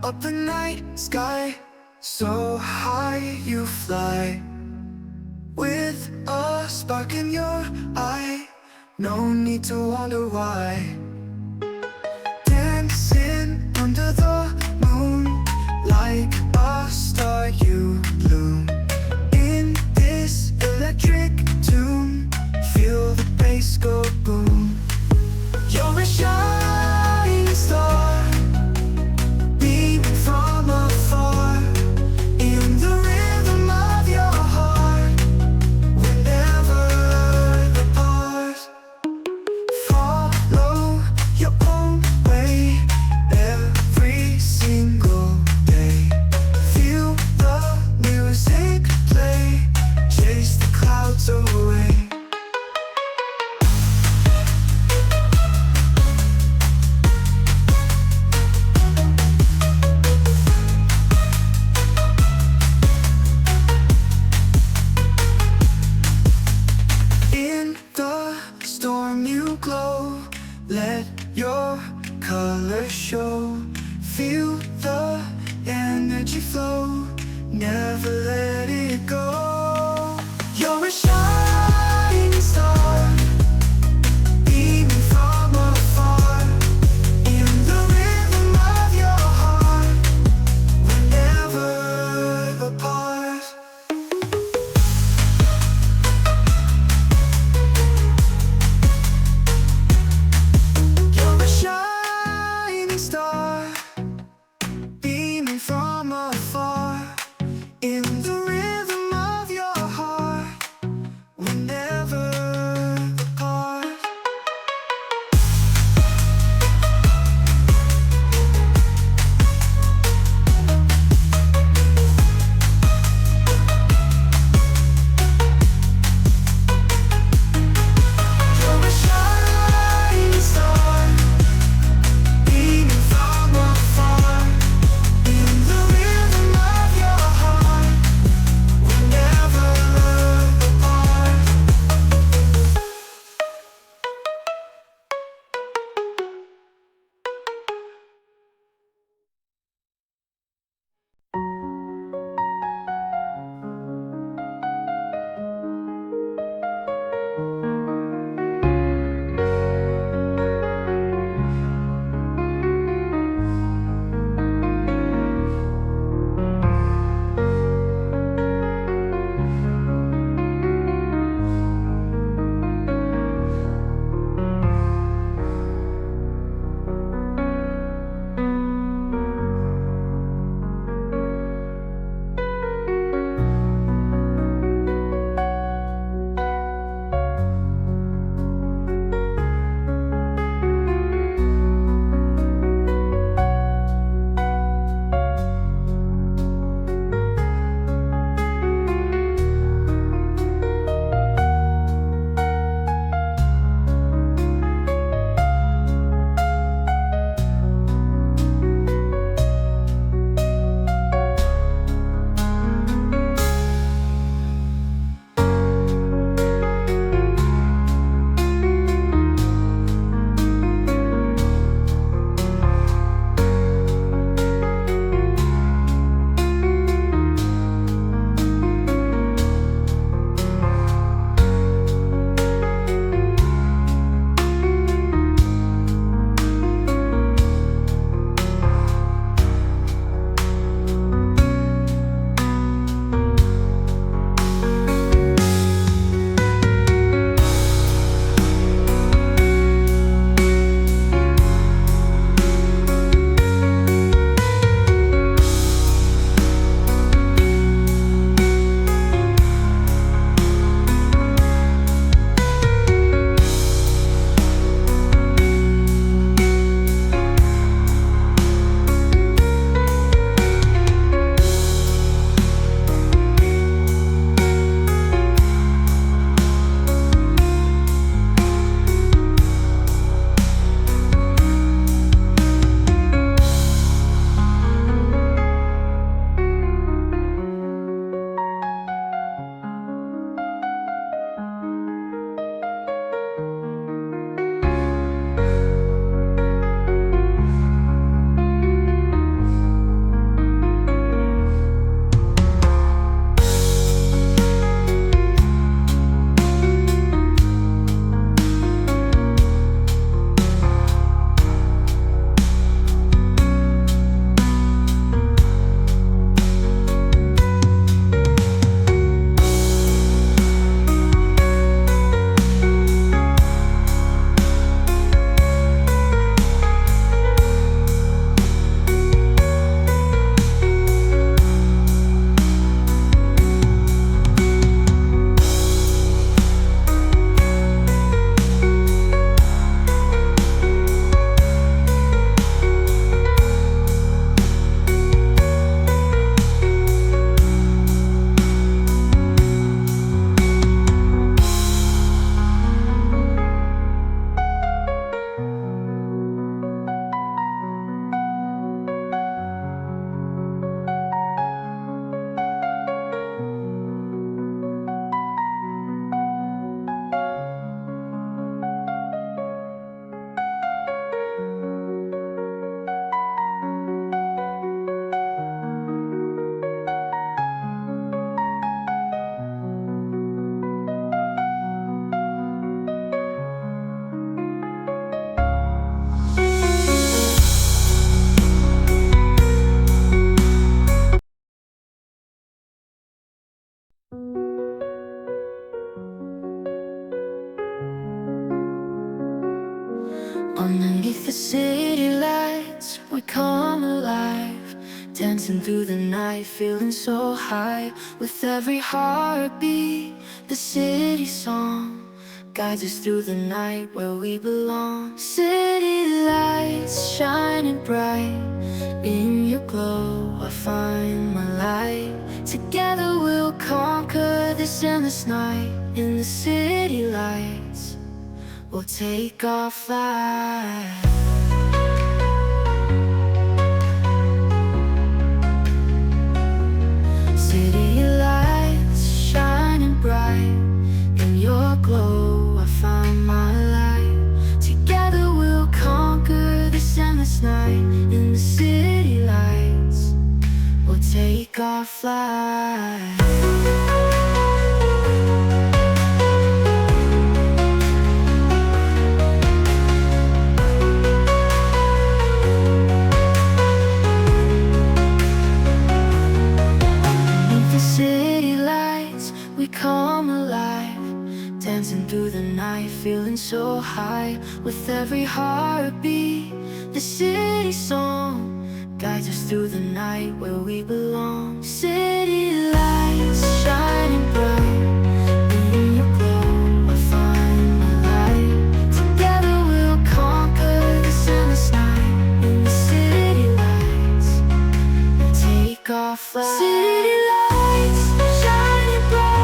up the night sky, so high you fly. With a spark in your eye, no need to wonder why. Dancing under the moon, like a star you bloom. In this electric tune, feel the bass go boom. You're a shining star, beaming from afar, in the rhythm of your heart. We're never apart. Follow your own way every single day. Feel the music play, chase the clouds away. In the storm you glow, let your colors show. Feel the energy flow, never let it go. You're a shining star, beaming from afar, in the rhythm of your heart. We're never apart. You're a shining star, beaming from afar, in the rhythm of your heart. We're never apart. You're a shining star, beaming from we come alive, dancing through the night, feeling so high. With every heartbeat, the city song guides us through the night where we belong. City lights shining bright, in your glow I find my light. Together we'll conquer this endless night. In the city lights, we'll take our flight. City lights shining bright, in your glow I find my light. Together we'll conquer this endless night. In the city lights, we'll take our flight. Come alive, dancing through the night, feeling so high. With every heartbeat, the city song guides us through the night where we belong. City lights shining bright, in your glow I find my light. Together we'll conquer this endless night. In the city lights, we'll take our flight. City lights shining bright,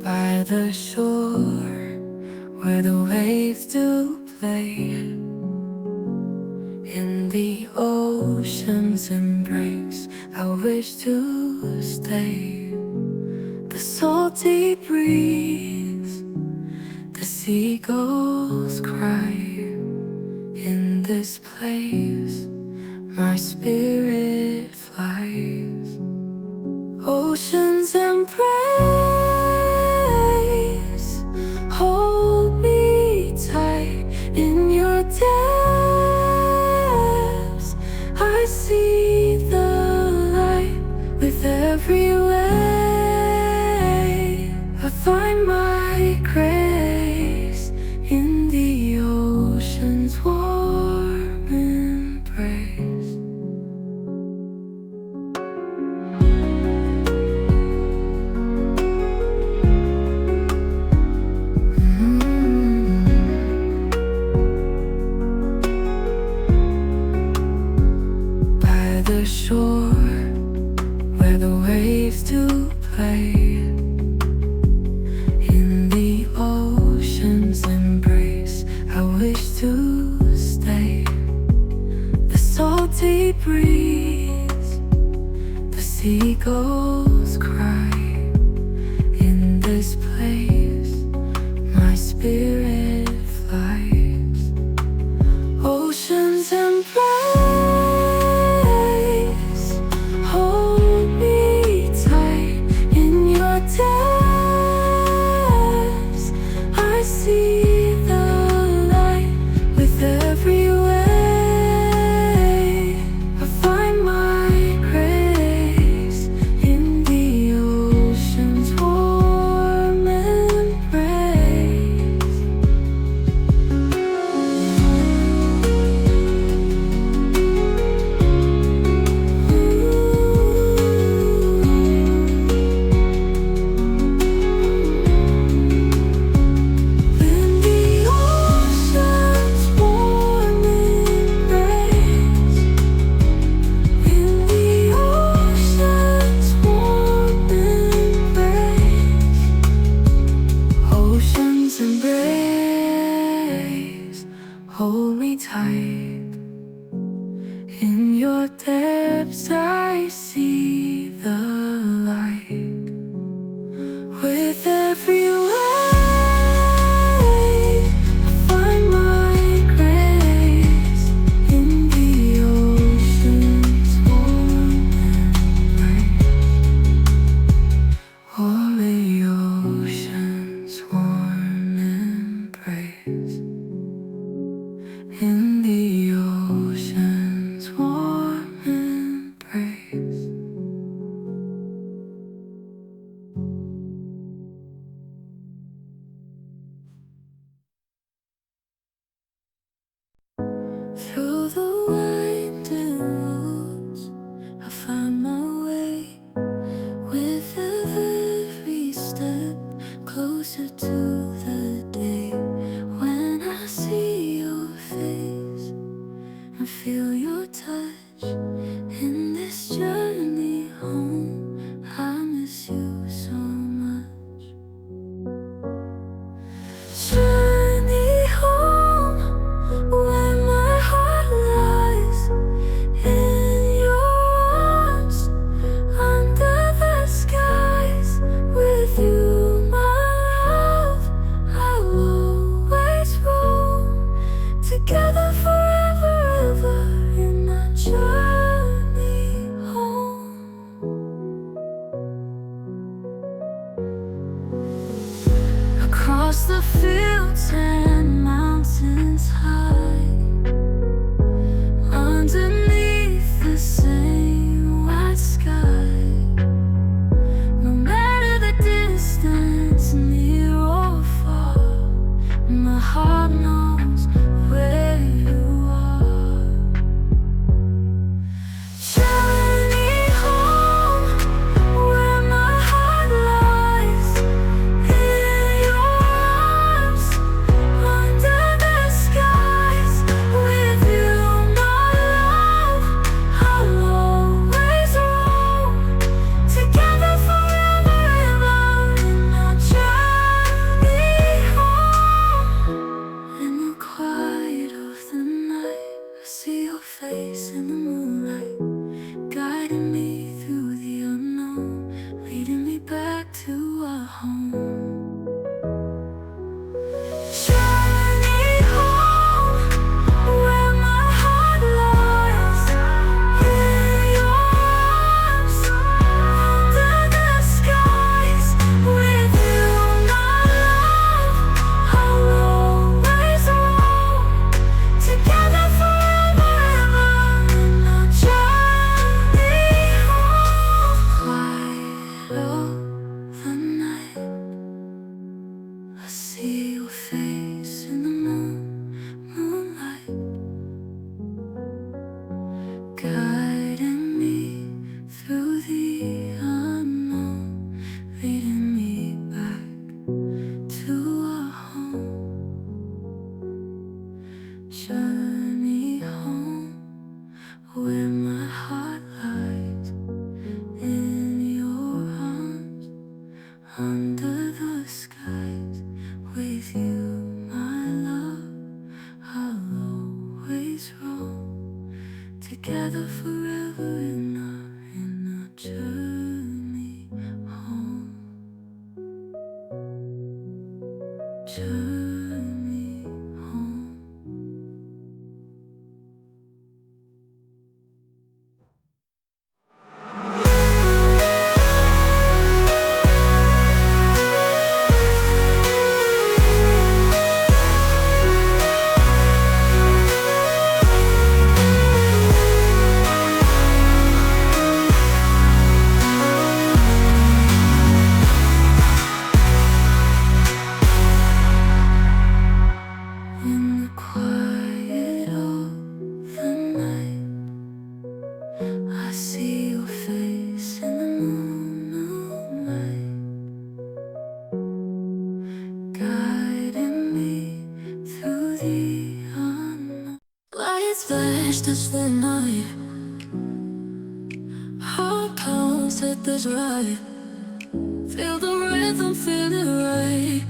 by the shore where the waves do play, in the ocean's embrace I wish to stay. The salty breeze, the seagulls cry, in this place my spirit flies. Ocean's embrace, hold me tight. In your depths I see the light. With every wave I find my grace, in the ocean's warm embrace. The shore where the waves do play, in the ocean's embrace I wish to stay. The salty breeze, the seagulls cry, in this place my spirit flies. Ocean's embrace, hold me tight. In your depths I see the light. With every wave I find my grace, in hold me tight. In your depths I see the light. With every wave I find my grace in the ocean's warm embrace. Oh, the ocean's warm embrace. In the ocean's warm embrace. Through the winding woods I find my way, with every step closer to the day when I see your face and feel your touch. In this journey home, I miss you so much. Journey home, where my heart lies, in your arms, under the skies. With you, my love, I'll always roam, together forever, ever, in my journey home. Across the fields and mountains high, underneath the same white sky. No matter the distance, near or far, my heart knows where you are. Journey home, where my heart lies, in your arms, under the skies. With you, my love, I'll always roam, together forever, ever, in our journey home. In the quiet of the night, I see your face in the moonlight, guiding me through the unknown, leading me back to our home. Journey home, where my heart lies, in your arms, under the skies. With you, my love, I'll always roam, together forever, ever, in our journey home. Quiet of the night, I see your face in the moonlight, guiding me through the unknown, leading me back to our home. Journey home, where my heart lies, in your arms, under the skies. With you, my love, I'll always roam, together forever, in our journey home. Journey home. flash touch the night. Heart pounds at this right. Feel the rhythm, feel it right.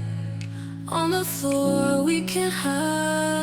On the floor we can hide.